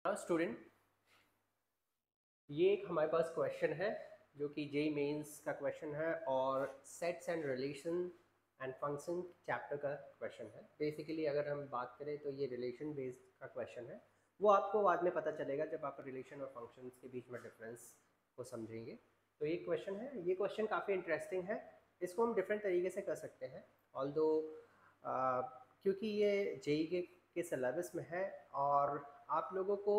Student, ये एक हमारे पास क्वेश्चन है जो कि जेई मेंस का क्वेश्चन है और sets and relation and function chapter का क्वेश्चन है। बेसिकली अगर हम बात करें तो ये रिलेशन बेस्ड का क्वेश्चन है। वो आपको बाद में पता चलेगा जब आप रिलेशन और फंक्शंस के बीच में डिफरेंस को समझेंगे। तो ये क्वेश्चन है, ये क्वेश्चन काफ़ी इंटरेस्टिंग है। इसको हम डिफरेंट तरीके से कर सकते हैं ऑल्दो क्योंकि ये जेई के सिलेबस में है और आप लोगों को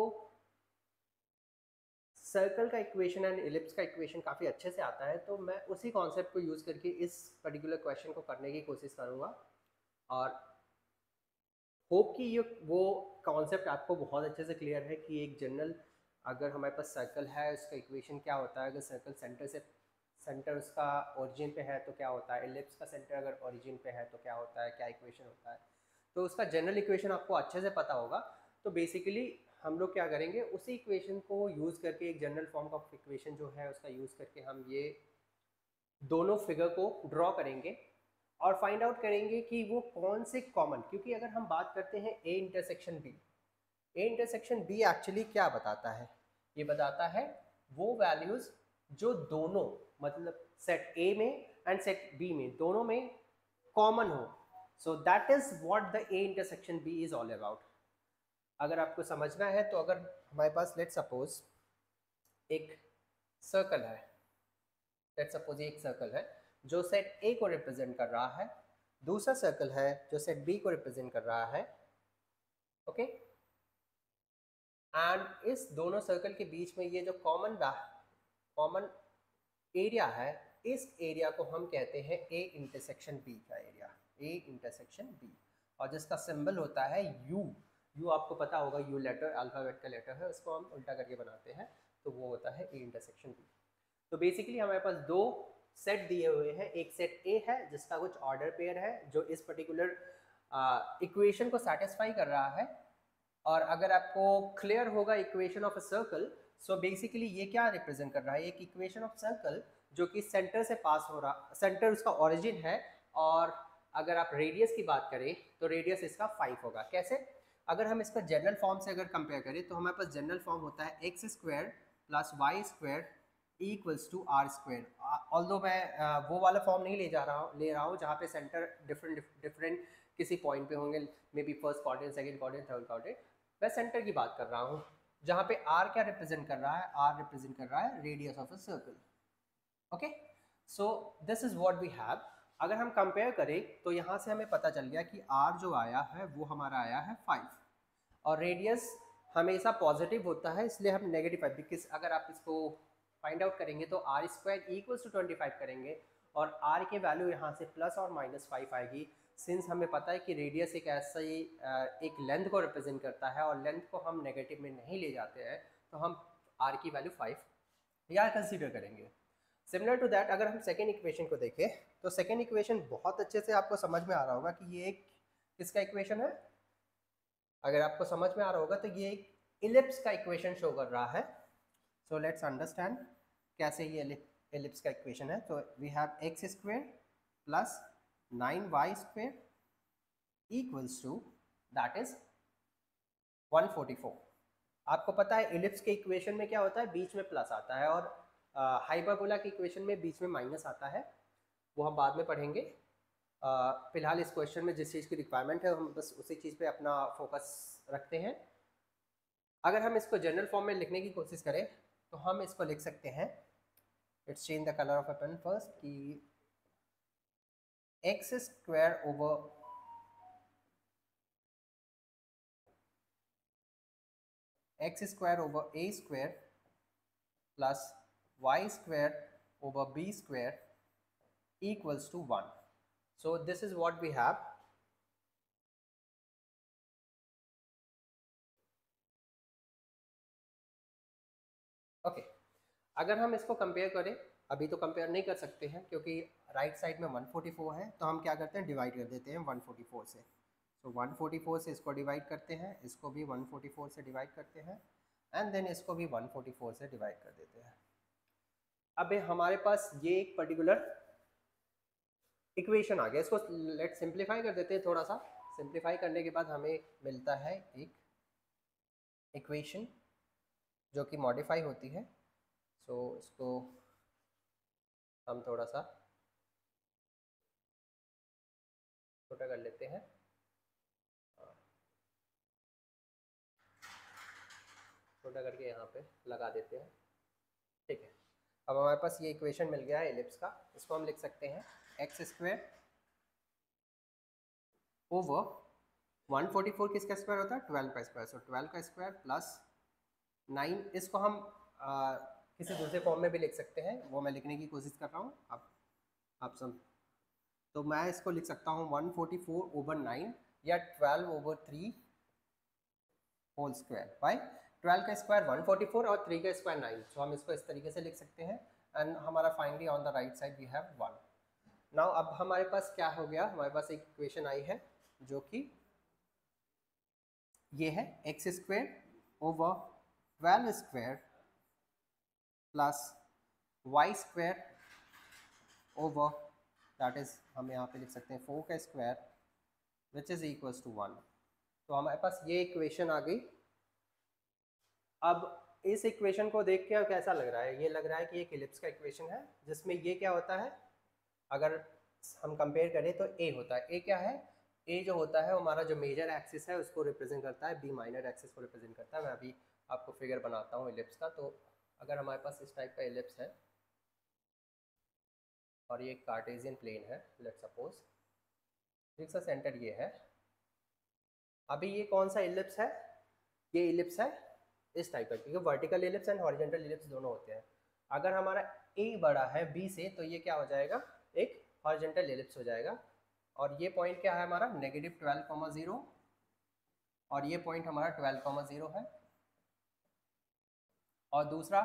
सर्कल का इक्वेशन एंड इलिप्स का इक्वेशन काफ़ी अच्छे से आता है, तो मैं उसी कॉन्सेप्ट को यूज़ करके इस पर्टिकुलर क्वेश्चन को करने की कोशिश करूँगा और होप कि ये वो कॉन्सेप्ट आपको बहुत अच्छे से क्लियर है कि एक जनरल अगर हमारे पास सर्कल है उसका इक्वेशन क्या होता है, अगर सर्कल सेंटर उसका ओरिजिन पे है तो क्या होता है, इलिप्स का सेंटर अगर ओरिजिन पे है तो क्या होता है, क्या इक्वेशन होता है। तो उसका जनरल इक्वेशन आपको अच्छे से पता होगा। तो बेसिकली हम लोग क्या करेंगे, उसी इक्वेशन को यूज़ करके एक जनरल फॉर्म ऑफ इक्वेशन जो है उसका यूज़ करके हम ये दोनों फिगर को ड्रॉ करेंगे और फाइंड आउट करेंगे कि वो कौन से कॉमन, क्योंकि अगर हम बात करते हैं A intersection B, A intersection B actually क्या बताता है, ये बताता है वो वैल्यूज जो दोनों मतलब सेट ए में एंड सेट बी में दोनों में कॉमन हो। So that is what the A intersection B is all about. अगर आपको समझना है तो अगर हमारे पास लेट सपोज एक सर्कल है, लेट सपोज एक सर्कल है जो सेट ए को रिप्रेजेंट कर रहा है, दूसरा सर्कल है जो सेट बी को रिप्रेजेंट कर रहा है। ओके, एंड इस दोनों सर्कल के बीच में ये जो कॉमन एरिया है, इस एरिया को हम कहते हैं ए इंटरसेक्शन बी का एरिया, ए इंटरसेक्शन बी, और जिसका सिंबल होता है यू। यू आपको पता होगा, यू लेटर अल्फाबेट का लेटर है, उसको हम उल्टा करके बनाते हैं तो वो होता है ए इंटरसेक्शन बी। तो बेसिकली हमारे पास दो सेट दिए हुए हैं, एक सेट ए है जिसका कुछ ऑर्डर पेयर है जो इस पर्टिकुलर इक्वेशन को सेटिस्फाई कर रहा है, और अगर आपको क्लियर होगा equation of a circle, so basically ये क्या रिप्रेजेंट कर रहा है, एक इक्वेशन ऑफ सर्कल जो कि सेंटर से पास हो रहा, सेंटर उसका ओरिजिन है, और अगर आप रेडियस की बात करें तो रेडियस इसका 5 होगा। कैसे, अगर हम इसका जनरल फॉर्म से अगर कंपेयर करें तो हमारे पास जनरल फॉर्म होता है X square plus Y square equals to R square. Although मैं वो वाला फॉर्म नहीं ले रहा हूँ जहाँ पे सेंटर डिफरेंट किसी पॉइंट पे होंगे, may be first quadrant, second quadrant, third quadrant. मैं सेंटर की बात कर रहा हूँ जहाँ पे आर क्या रिप्रेजेंट कर रहा है, आर रिप्रेजेंट कर रहा है radius of a circle. Okay, so this is what we have. अगर हम कंपेयर करें तो यहाँ से हमें पता चल गया कि आर जो आया है वो हमारा आया है 5, और रेडियस हमेशा पॉजिटिव होता है इसलिए हम नेगेटिव 5, बिकॉज अगर आप इसको फाइंड आउट करेंगे तो आर स्क्वायर इक्वल्स टू 25 करेंगे और आर के वैल्यू यहाँ से प्लस और -5 आएगी। सिंस हमें पता है कि रेडियस एक ऐसा ही एक लेंथ को रिप्रेजेंट करता है और लेंथ को हम नेगेटिव में नहीं ले जाते हैं, तो हम आर की वैल्यू 5 यहाँ कंसीडर करेंगे। सिमिलर टू दैट अगर हम सेकेंड इक्वेशन को देखें तो सेकेंड इक्वेशन बहुत अच्छे से आपको समझ में आ रहा होगा कि ये एक किसका इक्वेशन है। अगर आपको समझ में आ रहा होगा तो ये एक इलिप्स का इक्वेशन शो कर रहा है। सो लेट्स अंडरस्टैंड कैसे ये इलिप्स का इक्वेशन है। तो we have X square plus 9y square equals to that is 144। आपको पता है इलिप्स के इक्वेशन में क्या होता है, बीच में प्लस आता है, और हाइपरबोला के इक्वेशन में बीच में माइनस आता है, वो हम बाद में पढ़ेंगे। फिलहाल इस क्वेश्चन में जिस चीज़ की रिक्वायरमेंट है हम बस उसी चीज़ पे अपना फोकस रखते हैं। अगर हम इसको जनरल फॉर्म में लिखने की कोशिश करें तो हम इसको लिख सकते हैं, let's change the colour of a pen first, कि x square over a square plus y square over b square equals to 1. So this is what we have. Okay, अगर हम इसको कंपेयर करें, अभी तो कंपेयर नहीं कर सकते हैं क्योंकि राइट साइड में 144 है, तो हम क्या करते हैं, डिवाइड कर देते हैं 144 से। तो 144 से इसको डिवाइड करते हैं, इसको भी 144 से डिवाइड करते हैं, एंड देन इसको भी 144 से डिवाइड कर देते हैं। अब हमारे पास ये एक पर्टिकुलर इक्वेशन आ गया, इसको लेट सिंप्लीफाई कर देते हैं। थोड़ा सा सिंप्लीफाई करने के बाद हमें मिलता है एक इक्वेशन जो कि मॉडिफाई होती है। सो इसको हम थोड़ा सा छोटा कर लेते हैं। छोटा करके यहाँ पे लगा देते हैं। ठीक है, अब हमारे पास ये इक्वेशन मिल गया है एलिप्स का। इसको हम लिख सकते हैं एक्स स्क्वायर ओवर 144 किसका स्क्वायर होता है, 12 का स्क्वायर। सो 12 का स्क्वायर प्लस 9, इसको हम किसी दूसरे फॉर्म में भी लिख सकते हैं, वो मैं लिखने की कोशिश कर रहा हूँ। अब आप सब, तो मैं इसको लिख सकता हूँ 144 ओवर 9 या 12 ओवर 3 होल स्क्वायर बाई 12 का स्क्वायर 144 और 3 का स्क्वायर 9। सो हम इसको इस तरीके से लिख सकते हैं एंड हमारा finally on the right side we have 1। Now अब हमारे पास क्या हो गया, हमारे पास एक इक्वेशन आई है जो कि ये है X square over 12 square plus Y square over that is हम यहाँ पे लिख सकते हैं 4 का square which is equals to 1। तो हमारे पास ये इक्वेशन आ गई। अब इस इक्वेशन को देख के कैसा लग रहा है, ये लग रहा है कि एक इलिप्स का इक्वेशन है जिसमें ये क्या होता है, अगर हम कंपेयर करें तो ए होता है। ए क्या है, ए जो होता है हमारा जो मेजर एक्सिस है उसको रिप्रेजेंट करता है, बी माइनर एक्सिस को रिप्रेजेंट करता है। मैं अभी आपको फिगर बनाता हूँ इलिप्स का। तो अगर हमारे पास इस टाइप का इलिप्स है और ये कार्टेशियन प्लेन है, लेट्स सपोज जिसका सेंटर ये है। अभी ये कौन सा इलिप्स है, ये इलिप्स है इस टाइप का, क्योंकि vertical ellipse and horizontal ellipse दोनों होते हैं। अगर हमारा ए बड़ा है बी से तो ये क्या हो जाएगा, एक हॉरिजॉन्टल इलिप्स हो जाएगा। और ये पॉइंट क्या है हमारा -12,0 और ये पॉइंट हमारा 12,0 है। और दूसरा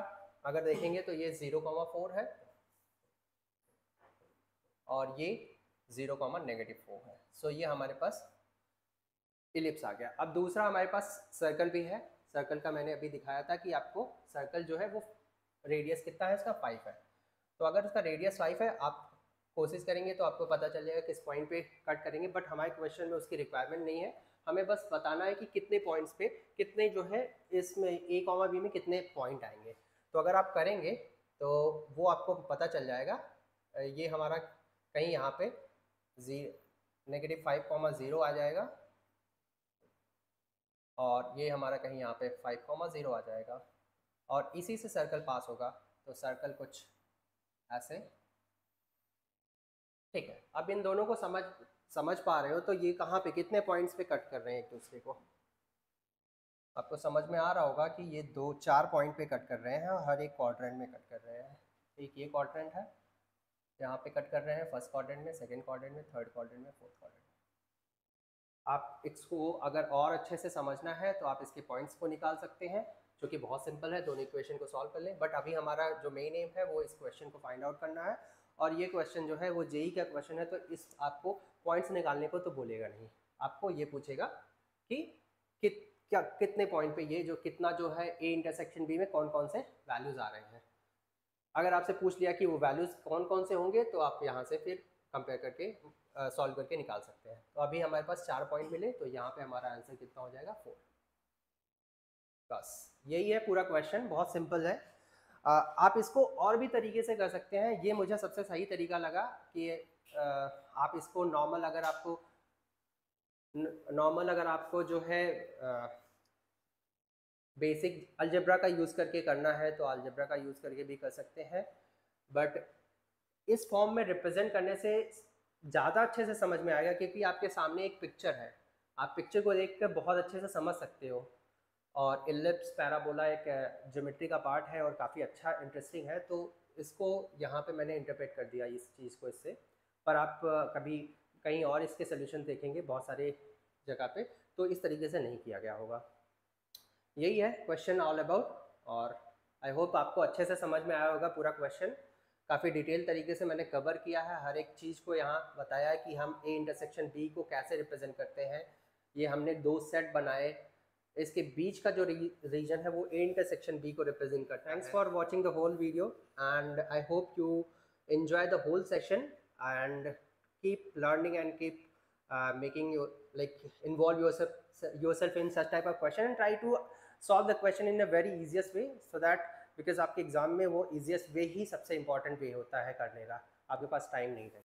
अगर देखेंगे तो ये 0,4 है और ये 0,-4 है। सो ये हमारे पास इलिप्स आ गया। अब दूसरा हमारे पास सर्कल भी है। सर्कल का मैंने अभी दिखाया था कि आपको सर्कल जो है वो रेडियस कितना है इसका 5 है। तो अगर उसका रेडियस 5 है, आप कोशिश करेंगे तो आपको पता चल जाएगा किस पॉइंट पे कट करेंगे, बट हमारे क्वेश्चन में उसकी रिक्वायरमेंट नहीं है। हमें बस बताना है कि कितने पॉइंट्स पे कितने जो है इसमें ए कॉमा बी में कितने पॉइंट आएंगे। तो अगर आप करेंगे तो वो आपको पता चल जाएगा। ये हमारा कहीं यहाँ पे -5,0 आ जाएगा और ये हमारा कहीं यहाँ पे 5,0 आ जाएगा और इसी से सर्कल पास होगा। तो सर्कल कुछ ऐसे। ठीक है, अब इन दोनों को समझ पा रहे हो तो ये कहाँ पे कितने पॉइंट्स पे कट कर रहे हैं एक दूसरे को, आपको समझ में आ रहा होगा कि ये 4 पॉइंट पे कट कर रहे हैं और हर एक क्वाड्रेंट में कट कर रहे हैं। एक ये क्वाड्रेंट है, यहाँ पे कट कर रहे हैं फर्स्ट क्वाड्रेंट में, सेकंड क्वाड्रेंट में, थर्ड क्वाड्रेंट में, फोर्थ क्वाड्रेंट में। आप इसको अगर और अच्छे से समझना है तो आप इसके पॉइंट्स को निकाल सकते हैं, जो कि बहुत सिंपल है, दोनों इक्वेशन को सॉल्व कर लें। बट अभी हमारा जो मेन एम है वो इस क्वेश्चन को फाइंड आउट करना है और ये क्वेश्चन जो है वो जेई का क्वेश्चन है। तो इस आपको पॉइंट्स निकालने को तो बोलेगा नहीं, आपको ये पूछेगा कि कितने पॉइंट पे ये जो कितना जो है ए इंटरसेक्शन बी में कौन कौन से वैल्यूज आ रहे हैं। अगर आपसे पूछ लिया कि वो वैल्यूज कौन कौन से होंगे तो आप यहाँ से फिर कंपेयर करके सॉल्व करके निकाल सकते हैं। तो अभी हमारे पास 4 पॉइंट मिले तो यहाँ पे हमारा आंसर कितना हो जाएगा 4। बस यही है पूरा क्वेश्चन, बहुत सिंपल है। आप इसको और भी तरीके से कर सकते हैं। ये मुझे सबसे सही तरीका लगा कि आप इसको नॉर्मल अगर आपको जो है बेसिक अलजेब्रा का यूज़ करके करना है तो अलजेब्रा का यूज़ करके भी कर सकते हैं। बट इस फॉर्म में रिप्रेजेंट करने से ज़्यादा अच्छे से समझ में आएगा, क्योंकि आपके सामने एक पिक्चर है, आप पिक्चर को देख कर बहुत अच्छे से समझ सकते हो। और इलिप्स पैराबोला एक ज्योमेट्री का पार्ट है और काफ़ी अच्छा इंटरेस्टिंग है, तो इसको यहाँ पे मैंने इंटरप्रेट कर दिया इस चीज़ को इससे। पर आप कभी कहीं और इसके सोल्यूशन देखेंगे बहुत सारे जगह पे तो इस तरीके से नहीं किया गया होगा। यही है क्वेश्चन ऑल अबाउट। और आई होप आपको अच्छे से समझ में आया होगा पूरा क्वेश्चन। काफ़ी डिटेल तरीके से मैंने कवर किया है, हर एक चीज़ को यहाँ बताया कि हम ए इंटरसेक्शन बी को कैसे रिप्रेजेंट करते हैं। ये हमने 2 सेट बनाए, इसके बीच का जो रीजन है वो ए इंटरसेक्शन बी को रिप्रेजेंट करता है। Thanks for watching the whole video and I hope you enjoy the whole session and keep learning and keep making you like involve yourself in such type of question and try to solve the question in a very easiest way so that because आपके exam में वो easiest way ही सबसे important way होता है करने का, आपके पास time नहीं रहेगा।